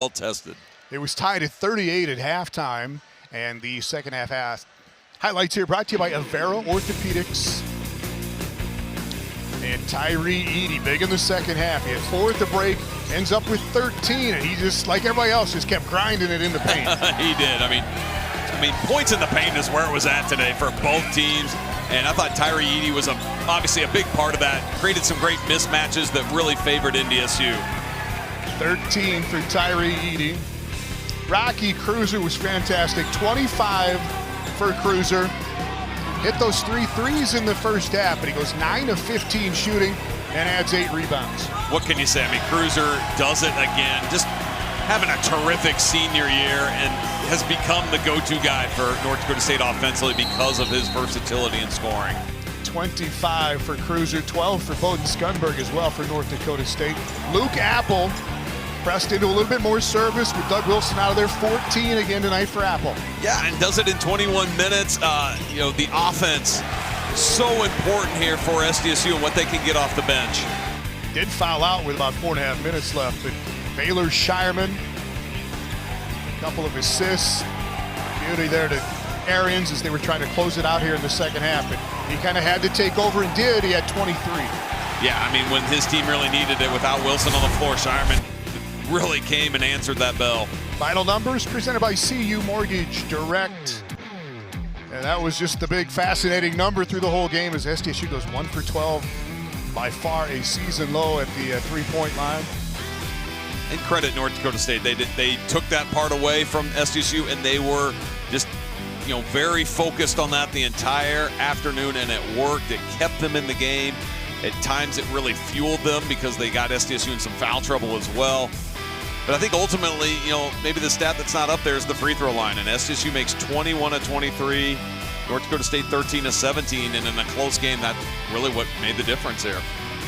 well tested. It was tied at 38 at halftime, and the second half highlights here brought to you by Avera Orthopedics. And Tyree Eady, big in the second half. He had 4 at the break, ends up with 13, and he just, like everybody else, just kept grinding it in the paint. He did. I mean, points in the paint is where it was at today for both teams. And I thought Tyree Eady was obviously a big part of that. Created some great mismatches that really favored NDSU. 13 for Tyree Eady. Rocky Cruiser was fantastic. 25 for Cruiser. Hit those 3 threes in the first half, but he goes 9 of 15 shooting and adds 8 rebounds. What can you say? I mean, Cruiser does it again. Just having a terrific senior year and has become the go-to guy for North Dakota State offensively because of his versatility in scoring. 25 for Cruiser, 12 for Bowden Skunberg as well for North Dakota State. Luke Apple pressed into a little bit more service with Doug Wilson out of there. 14 again tonight for Apple. Yeah, and does it in 21 minutes. The offense, so important here for SDSU and what they can get off the bench. Did foul out with about 4.5 minutes left, but Baylor Shireman, a couple of assists. Beauty there to Arians as they were trying to close it out here in the second half, but he kind of had to take over and did. He had 23. Yeah, I mean, when his team really needed it without Wilson on the floor, Shireman really came and answered that bell. Final numbers presented by CU Mortgage Direct. And that was just the big fascinating number through the whole game as SDSU goes 1 for 12. By far a season low at the three-point line. And credit North Dakota State. They took that part away from SDSU and they were just very focused on that the entire afternoon, and it worked. It kept them in the game. At times it really fueled them because they got SDSU in some foul trouble as well. But I think ultimately, maybe the stat that's not up there is the free throw line. And SDSU makes 21 of 23, North Dakota State 13 of 17, and in a close game, that's really what made the difference here.